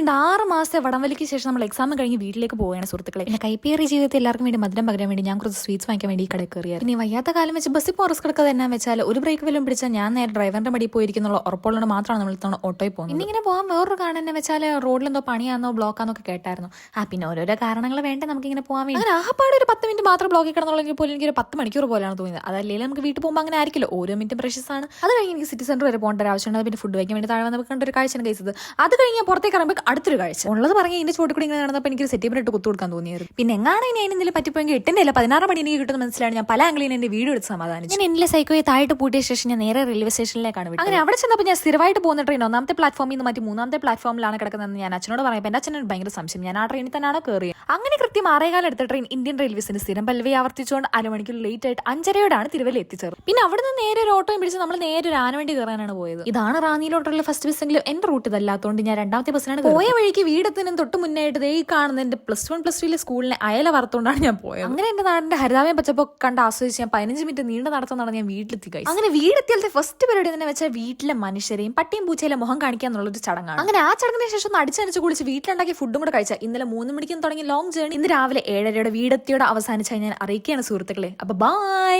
അതുകൊണ്ട് 6 മാസത്തെ വടംവലിക്ക് ശേഷം നമ്മൾ എക്സാം കഴിഞ്ഞ് വീട്ടിലേക്ക് പോവുകയാണ് സുഹൃത്തുക്കളെ. പിന്നെ കൈപ്പേറിയ ജീവിതത്തിൽ എല്ലാവർക്കും വേണ്ടി മധുരം പകരാൻ വേണ്ടി ഞാൻ കുറച്ച് സ്വീറ്റ്സ് വാങ്ങിക്കാൻ വേണ്ടി ഈ കടയിൽ കയറിയായിരുന്നു. പിന്നെ വയ്യാത്ത കാലം വെച്ച് ബസ്സിൽ ഇപ്പോൾ റിസ്ക് എടുക്കാതെ എന്നാ വെച്ചാൽ ഒരു ബ്രേക്ക് വല്ലതും പിടിച്ചാൽ ഞാൻ നേരെ ഡ്രൈവറിന്റെ മടി പോയിരിക്കുന്നുള്ള ഉറപ്പുള്ളത് മാത്രമാണ് നമ്മൾ ഇത്തവണ ഓട്ടോയിൽ പോകുന്നത്. പിന്നെ ഇങ്ങനെ പോകാൻ വേറൊരു കാരണം എന്ന് വെച്ചാൽ റോഡിലെന്തോ പണിയാന്നോ ബ്ലോക്കാന്നൊക്കെ കേട്ടായിരുന്നു. പിന്നെ ഓരോരോ കാരണങ്ങൾ വേണ്ട നമുക്കിങ്ങനെ പോകാൻ വേണ്ടി. അങ്ങനെ ആഹപ്പാട് ഒരു 10 മിനിറ്റ് മാത്രം ബ്ലോക്കിൽ കിടന്നുള്ളെങ്കിൽ പോലും എനിക്ക് ഒരു 10 മണിക്കൂർ പോലെയാണ് തോന്നിയത്. അതല്ലെങ്കിൽ നമുക്ക് വീട്ടിൽ പോകുമ്പോൾ അങ്ങനെ ആയിരിക്കില്ല, ഓരോ മിനിറ്റും പ്രഷ്യസ് ആണ്. അത് കഴിഞ്ഞ് എനിക്ക് സിറ്റി സെന്റർ വരെ പോകേണ്ട ഒരു ആവശ്യമുണ്ട്. പിന്നെ ഫുഡ് വയ്ക്കാൻ വേണ്ടി താഴെ വന്നപ്പോൾ കണ്ട ഒരു കാഴ്ചയാണ് കഴിച്ചത്. അത് കഴിഞ്ഞ് പുറത്തേക്ക് ഇറങ്ങുമ്പോൾ അടുത്തൊരു കാഴ്ച ഉള്ളത് പറഞ്ഞ് ഇതിന്റെ ചോട്ട് കൂടി ഇങ്ങനെ നടന്നപ്പോൾ എനിക്ക് സെറ്റീപ്പിനിട്ട് കുത്തു കൊടുക്കാൻ തോന്നിയായിരുന്നു. പിന്നെ എങ്ങാണ് ഇനി അതിനെന്തെങ്കിലും പറ്റിപ്പോയെങ്കിൽ 8 അല്ല 16 മണി എനിക്ക് കിട്ടുന്ന മനസ്സിലാണ്. ഞാൻ പല ആംഗിളിൽ എന്റെ വീഡിയോ എടുത്ത് സമാധാനിച്ചു. ഞാൻ എന്റെ സൈക്കോയെ താഴെ പൂട്ടിയ ശേഷം ഞാൻ നേരെ റെയിൽവേ സ്റ്റേഷനിലേക്കാണ് വിട്ടത്. അങ്ങനെ അവിടെ ചെന്നപ്പോൾ ഞാൻ സ്ഥിരമായിട്ട് പോകുന്ന ട്രെയിൻ 1ാമത്തെ പ്ലാറ്റ്ഫോമിൽ നിന്ന് മാറ്റി 3ാമത്തെ പ്ലാറ്റ്ഫോമിലാണ് കിടക്കുന്നതെന്ന് ഞാൻ അച്ഛനോട് പറയുമ്പോൾ എന്റെ അച്ഛനോട് ഭയങ്കര സംശയം, ഞാൻ ആ ട്രെയിനിൽ തന്നെയാണ് കയറിയത്. അങ്ങനെ കൃത്യം 6:15 എടുത്ത ട്രെയിൻ ഇന്ത്യൻ റെയിൽവേസിന്റെ സ്ഥിരം പല്ലവി ആവർത്തിച്ചുകൊണ്ട് അരമണിക്കൂർ ലേറ്റ് ആയിട്ട് 5:30യോടാണ് തിരുവല്ല എത്തിച്ചേർന്നത്. പിന്നെ അവിടെ നിന്ന് നേരെ ഒരു ഓട്ടോയും പിടിച്ച് നമ്മൾ നേരെ ഒരു ആനവണ്ടി കയറാനാണ് പോയത്. ഇതാണ് റാന്നിയിലോട്ടുള്ള ഫസ്റ്റ് ബസ്സെങ്കിലും എന്റെ റൂട്ട് ഇതല്ലാത്തതുകൊണ്ട് ഞാൻ 2ാമത്തെ ബസ്സിനാണ് പോയ വഴിക്ക് വീടെത്തുന്നതിനും തൊട്ട് മുന്നായിട്ട് ഈ കാണുന്ന എന്റെ +1 +2 സ്കൂളിലെ അയല വറുത്തോണ്ടാണ് ഞാൻ പോയത്. അങ്ങനെ എന്റെ നാടിന്റെ ഹരിതാവയം പച്ചപ്പോ കണ്ട് ആസ്വദിച്ച് ഞാൻ 15 മിനിറ്റ് നീണ്ട നടത്തുന്നതാണ് ഞാൻ വീട്ടിലെത്തി. അങ്ങനെ വീടെത്തിയാലത്തെ ഫസ്റ്റ് പരിപാടി എന്ന് വെച്ചാൽ വീട്ടിലെ മനുഷ്യരെയും പട്ടിയും പൂച്ചയിലെ മുഖം കാണിക്കുക എന്നുള്ളൊരു ചടങ്ങാണ്. അങ്ങനെ ആ ചടങ്ങിന് ശേഷം അടിച്ചടിച്ച് കുളിച്ച് വീട്ടിലുണ്ടാക്കിയ ഫുഡും കൂടെ കഴിച്ചാൽ ഇന്നലെ 3 മണിക്കും തുടങ്ങി ലോങ് ജേർണി ഇന്ന് രാവിലെ 7:30യോടെ വീടെത്തിയോടെ അവസാനിച്ചായി ഞാൻ അറിയിക്കുകയാണ് സുഹൃത്തുക്കളെ. അപ്പൊ ബൈ.